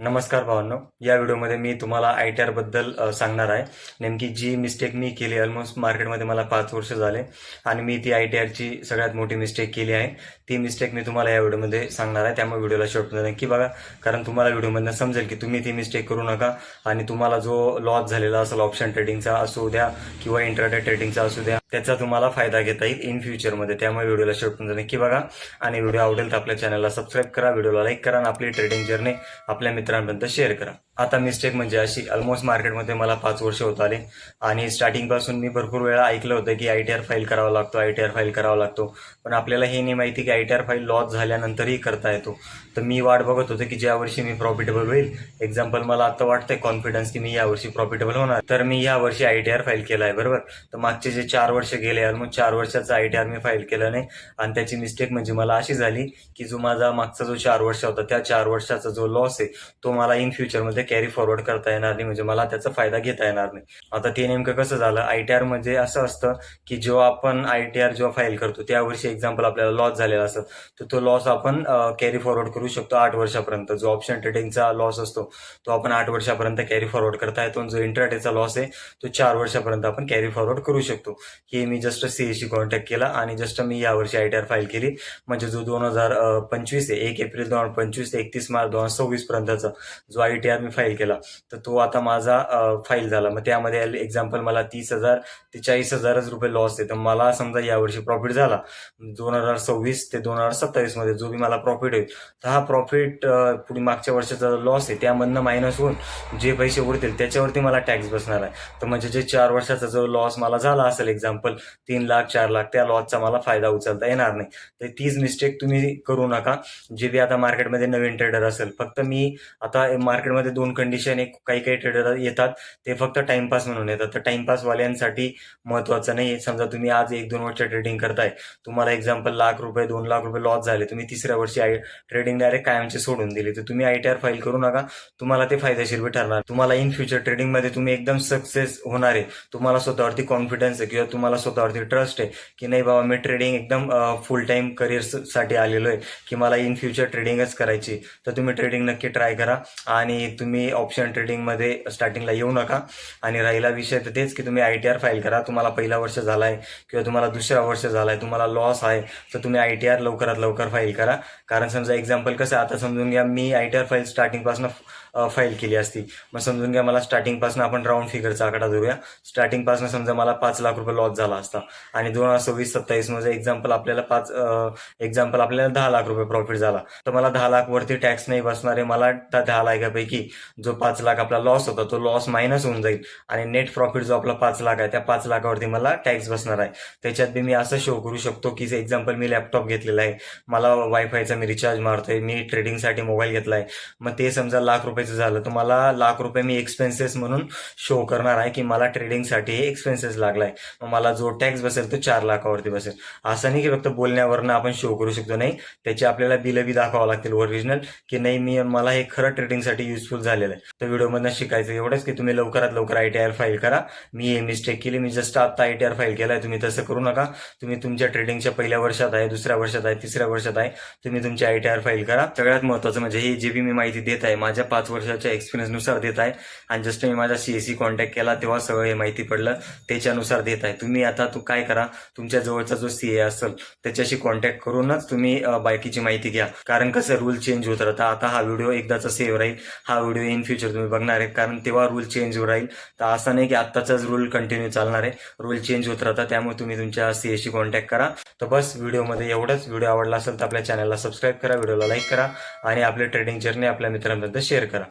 नमस्कार भावांनो, या व्हिडिओमध्ये मी तुम्हाला ITR बद्दल सांगणार आहे. नेमकी जी मिस्टेक मी केली, ऑलमोस्ट मार्केटमध्ये मला 5 वर्ष झाले आणि मी ती ITRची सगळ्यात मोठी मिस्टेक केली आहे. ती मिस्टेक मी तुम्हाला या व्हिडिओमध्ये सांगणार आहे, त्यामुळे व्हिडिओला शेवटपर्यंत नक्की बघा, कारण तुम्हाला व्हिडिओमधून समजेल की तुम्ही ती मिस्टेक करू नका आणि तुम्हाला जो लॉस झालेला असेल ऑप्शन ट्रेडिंगचा असू द्या किंवा इंट्राडे ट्रेडिंगचा असू द्या, त्याचा तुम्हाला फायदा घेता येईल इन फ्युचरमध्ये. त्यामुळे व्हिडिओला शेवटपर्यंत नक्की बघा आणि व्हिडिओ आवडेल तर आपल्या चॅनलला सबस्क्राईब करा, व्हिडिओला लाईक करा आणि आपली ट्रेडिंग जर्नी आपल्या मित्रांपर्यंत शेअर करा. आता मिस्टेक म्हणजे अशी, ऑलमोस्ट मार्केटमध्ये मला 5 वर्ष होत आले आणि स्टार्टिंग पासून मी भरपूर वेळा ऐकलं होतं की ITR फाईल करावा लागतो, ITR फाईल करावा लागतो, पण आपल्याला हे नाही माहिती की ITR फाईल लॉस झाल्यानंतरही करता येतो. तर मी वाट बघत होतो की ज्या वर्षी मी प्रॉफिटेबल होईल. एक्झाम्पल, मला आता वाटतंय कॉन्फिडन्स की मी यावर्षी प्रॉफिटेबल होणार, तर मी या वर्षी ITR फाईल केला आहे, बरोबर. तर मागचे जे 4 वर्ष गेले, ऑलमोस्ट 4 वर्षाचा ITR मी फाईल केलं नाही आणि त्याची मिस्टेक म्हणजे मला अशी झाली की जो माझा मागचा जो 4 वर्ष होता, त्या 4 वर्षाचा जो लॉस आहे तो मला इन फ्युचरमध्ये कॅरी फॉरवर्ड करता येणार नाही, म्हणजे मला त्याचा फायदा घेता येणार नाही. आता ते नेमकं कसं झालं, ITR म्हणजे असं असतं की जेव्हा आपण ITR जेव्हा फाईल करतो त्या वर्षी एक्झाम्पल आपल्याला लॉस झालेला असतो, तर तो लॉस आपण कॅरी फॉरवर्ड करू शकतो 8 वर्षापर्यंत. जो ऑप्शन ट्रेडिंगचा लॉस असतो तो आपण 8 वर्षापर्यंत कॅरी फॉरवर्ड करता येतो. जो इंट्राडेचा लॉस आहे तो 4 वर्षापर्यंत आपण कॅरी फॉरवर्ड करू शकतो. हे मी जस्ट CAशी कॉन्टॅक्ट केला आणि जस्ट मी यावर्षी ITR फाईल केली. म्हणजे जो 2025 आहे, 1 एप्रिल 2025 ते 31 मार्च 2026 पर्यंतचा जो ITR मी फाईल केला, तर तो आता माझा फाईल झाला. मग त्यामध्ये एक्झाम्पल मला 30,000 ते 40,000 रुपये लॉस आहे. तर मला समजा यावर्षी प्रॉफिट झाला 2026 ते 2027 मध्ये जो बी मला प्रॉफिट होईल, तर हा प्रॉफिट पुढे मागच्या वर्षाचा लॉस आहे त्यामधनं मायनस होऊन जे पैसे उरतील त्याच्यावरती मला टॅक्स बसणार आहे. तर म्हणजे जे 4 वर्षाचा जो लॉस मला झाला असेल, एक्झाम्पल 3 लाख 4 लाख, त्या लॉसचा मला फायदा उचलता येणार नाही. तर तीच मिस्टेक तुम्ही करू नका. जे बी आता मार्केटमध्ये नवीन ट्रेडर असेल, फक्त मी आता मार्केटमध्ये 2 कंडिशन आहे. काही ट्रेडर येतात ते फक्त टाइमपास म्हणून येतात, तर टाइमपास वाल्यांसाठी महत्वाचं नाही. समजा तुम्ही आज 1-2 वर्ष ट्रेडिंग करताय, तुम्हाला एक्झाम्पल लाख रुपये 2 लाख रुपये लॉस झाले, तुम्ही तिसऱ्या वर्षी ट्रेडिंग डायरेक्ट कायमची सोडून दिली, तर तुम्ही ITR फाईल करू नका. तुम्हाला ते फायदेशीर बी ठरणार. तुम्हाला इन फ्युचर ट्रेडिंगमध्ये तुम्ही एकदम सक्सेस होणार आहे. तुम्हाला स्वतःवरती कॉन्फिडन्स आहे किंवा तुम्हाला स्वतःवरती ट्रस्ट आहे की नाही बाबा, मी ट्रेडिंग एकदम फुल टाइम करिअरसाठी आलेलो आहे की मला इन फ्युचर ट्रेडिंगच करायची. तर तुम्ही ट्रेडिंग नक्की ट्राय करा आणि तुम्ही ऑप्शन ट्रेडिंगमध्ये स्टार्टिंगला येऊ नका. आणि राहिला विषय तर तेच की तुम्ही ITR फाईल करा. तुम्हाला पहिला वर्ष झालाय किंवा तुम्हाला दुसरा वर्ष झालाय, तुम्हाला लॉस आहे, तर तुम्ही ITR लवकरात लवकर फाईल करा. कारण समजा एक्झाम्पल कसं, आता समजून घ्या मी ITR फाईल स्टार्टिंगपासून फाईल केली असती, मग समजून घ्या मला स्टार्टिंगपासून, आपण राऊंड फिगरचा आकडा धरूया, स्टार्टिंगपासून समजा मला 5 लाख रुपये लॉस झाला असता आणि 2026-27 मध्ये एक्झाम्पल आपल्याला 10 लाख रुपये प्रॉफिट झाला, तर मला 10 लाख वरती टॅक्स नाही बसणार आहे. मला त्या 10 लाखापैकी जो 5 लाख आपला लॉस होता तो लॉस मायनस होऊन जाईल आणि नेट प्रॉफिट जो आपला 5 लाख आहे त्या 5 लाखावरती मला टॅक्स बसणार आहे. त्याच्यात बी मी असं शो करू शकतो की एक्झाम्पल मी लॅपटॉप घेतलेला आहे, मला वायफायचा मी रिचार्ज मारतोय, मी ट्रेडिंगसाठी मोबाईल घेतलाय, मग ते समजा लाख रुपयाचं झालं, तर मला लाख रुपये मी एक्सपेन्सेस म्हणून शो करणार आहे की मला ट्रेडिंगसाठी एक्सपेन्सेस लागलाय. मग मला जो टॅक्स बसेल तो 4 लाखावरती बसेल. असं नाही की फक्त बोलण्यावरनं आपण शो करू शकतो, नाही, त्याची आपल्याला बिलं बी दाखवावं लागतील ओरिजिनल की नाही मला हे खरं ट्रेडिंगसाठी युजफुल झालेलं आहे. तर व्हिडिओमधनं शिकायचं एवढंच की तुम्ही लवकरात लवकर ITR फाईल करा. मी हे मिस्टेक केली, मी जस्ट आता ITR फाईल केलाय. तुम्ही तसं करू नका. तुम्ही तुमच्या ट्रेडिंगच्या पहिल्या वर्षात आहे, दुसऱ्या वर्षात आहे, तिसऱ्या वर्षात आहे, तुम्ही तुमची ITR फाईल करा. सगळ्यात महत्त्वाचं म्हणजे हे जे बी मी माहिती देत आहे माझ्या 5 वर्षाच्या एक्सपिरियन्सनुसार देत आहे आणि जस्ट मी माझ्या CAशी कॉन्टॅक्ट केला तेव्हा सगळं हे माहिती पडलं, त्याच्यानुसार देत आहे. तुम्ही आता काय करा, तुमच्या जवळचा जो CA असेल त्याच्याशी कॉन्टॅक्ट करूनच तुम्ही बाकीची माहिती घ्या. कारण कसं रूल चेंज होत राहतात. आता हा व्हिडिओ एकदाचा सेव्ह राहील, हा व्हिडिओ इन फ्युचर तुम्ही बघणार आहे, कारण तेव्हा रूल चेंज होत राहील. तर असं नाही की आत्ताचाच रूल कंटिन्यू चालणार आहे, रूल चेंज होत राहतात. त्यामुळे तुम्ही तुमच्या CAशी कॉन्टॅक्ट करा. तर बस व्हिडिओमध्ये एवढंच. व्हिडिओ आवडला असेल तर आपल्या चॅनलला सबस्क्राईब करा, व्हिडिओला लाईक करा आणि आपली ट्रेडिंग जर्नी आपल्या मित्रांपर्यंत शेअर करा.